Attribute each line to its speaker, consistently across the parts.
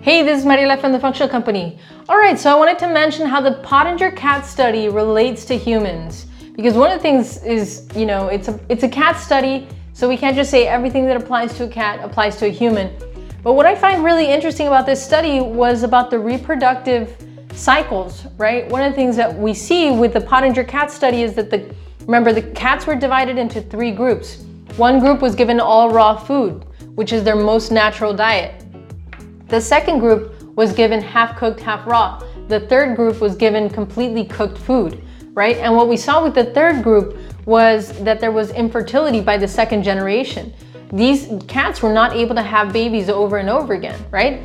Speaker 1: Hey, this is Mariela from the Functional Company. All right, so I wanted to mention how the Pottinger cat study relates to humans. Because one of the things is, it's a cat study, so we can't just say everything that applies to a cat applies to a human. But what I find really interesting about this study was about the reproductive cycles, right? One of the things that we see with the Pottinger cat study is that remember, the cats were divided into 3 groups. One group was given all raw food, which is their most natural diet. The second group was given half cooked, half raw. The third group was given completely cooked food, right? And what we saw with the third group was that there was infertility by the second generation. These cats were not able to have babies over and over again, right?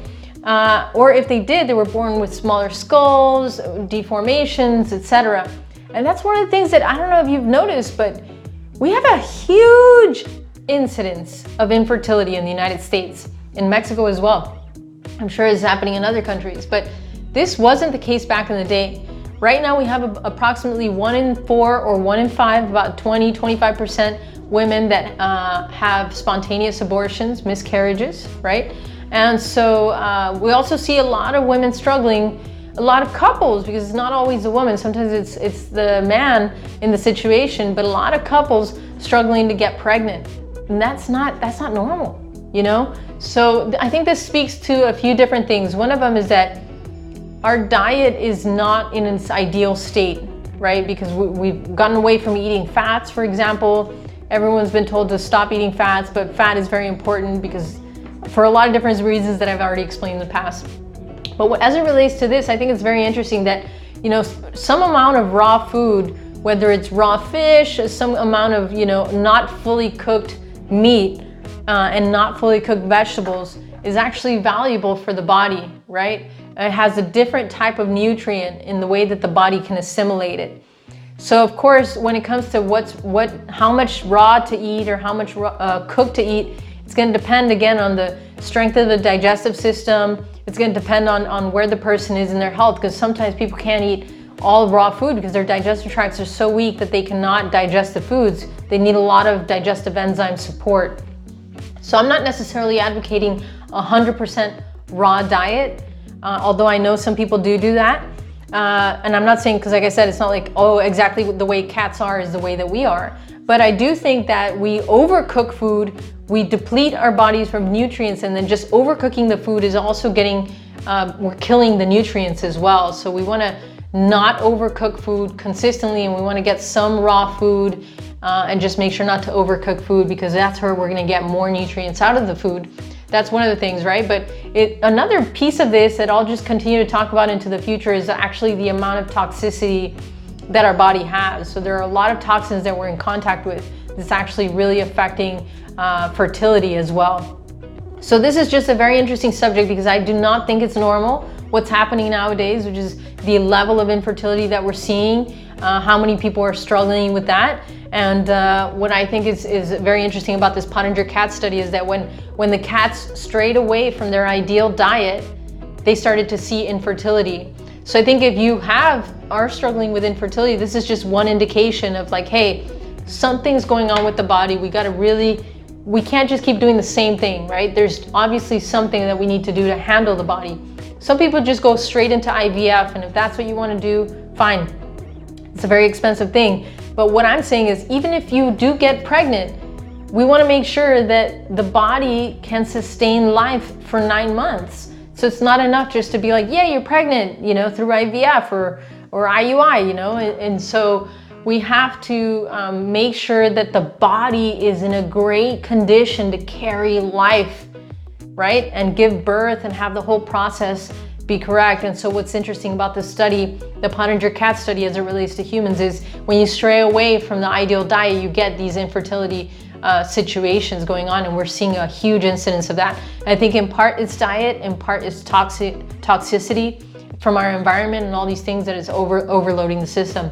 Speaker 1: Or if they did, they were born with smaller skulls, deformations, etc. And that's one of the things that I don't know if you've noticed, but we have a huge incidence of infertility in the United States, in Mexico as well. I'm sure it's happening in other countries, but this wasn't the case back in the day. Right now we have approximately 1 in 4 or 1 in 5, about 20-25% women that have spontaneous abortions, miscarriages, right? And so we also see a lot of women struggling, a lot of couples, because it's not always the woman, sometimes it's the man in the situation, but a lot of couples struggling to get pregnant. And that's not normal, So I think this speaks to a few different things. One of them is that our diet is not in its ideal state, right? Because we've gotten away from eating fats, for example. Everyone's been told to stop eating fats, but fat is very important because for a lot of different reasons that I've already explained in the past. But as it relates to this, I think it's very interesting that, some amount of raw food, whether it's raw fish, some amount of, not fully cooked meat, and not fully cooked vegetables is actually valuable for the body, right? It has a different type of nutrient in the way that the body can assimilate it. So of course, when it comes to how much raw to eat or how much cooked to eat, it's going to depend again on the strength of the digestive system. It's going to depend on where the person is in their health, because sometimes people can't eat all raw food because their digestive tracts are so weak that they cannot digest the foods. They need a lot of digestive enzyme support. So I'm not necessarily advocating 100% raw diet, although I know some people do that. And I'm not saying, because like I said, it's not like, oh, exactly the way cats are is the way that we are. But I do think that we overcook food, we deplete our bodies from nutrients, and then just overcooking the food is also we're killing the nutrients as well. So we want to not overcook food consistently, and we want to get some raw food and just make sure not to overcook food, because that's where we're going to get more nutrients out of the food. That's one of the things, right? But another piece of this that I'll just continue to talk about into the future is actually the amount of toxicity that our body has. So there are a lot of toxins that we're in contact with that's actually really affecting fertility as well. So this is just a very interesting subject, because I do not think it's normal what's happening nowadays, which is the level of infertility that we're seeing, how many people are struggling with that. And what I think is very interesting about this Pottinger cat study is that when the cats strayed away from their ideal diet, they started to see infertility. So I think if you are struggling with infertility, this is just one indication of like, hey, something's going on with the body. We can't just keep doing the same thing, right? There's obviously something that we need to do to handle the body. Some people just go straight into IVF, and if that's what you want to do, fine. It's a very expensive thing. But what I'm saying is, even if you do get pregnant, we want to make sure that the body can sustain life for 9 months. So it's not enough just to be like, yeah, you're pregnant, through IVF or IUI, and so we have to make sure that the body is in a great condition to carry life, right? And give birth and have the whole process be correct. And so what's interesting about this study, the Pottinger cat study as it relates to humans, is when you stray away from the ideal diet, you get these infertility situations going on, and we're seeing a huge incidence of that. And I think in part it's diet, in part it's toxicity from our environment and all these things that is overloading the system.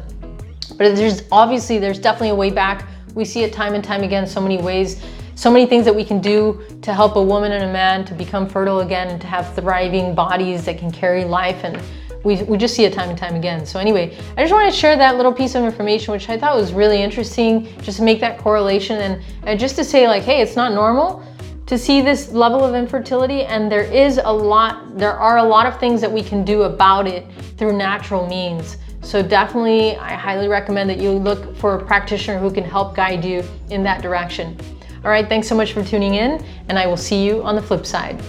Speaker 1: But there's definitely a way back. We see it time and time again, so many ways, so many things that we can do to help a woman and a man to become fertile again and to have thriving bodies that can carry life. And we just see it time and time again. So anyway, I just wanted to share that little piece of information, which I thought was really interesting, just to make that correlation and just to say like, hey, it's not normal to see this level of infertility, and there are a lot of things that we can do about it through natural means. So definitely, I highly recommend that you look for a practitioner who can help guide you in that direction. All right, thanks so much for tuning in, and I will see you on the flip side.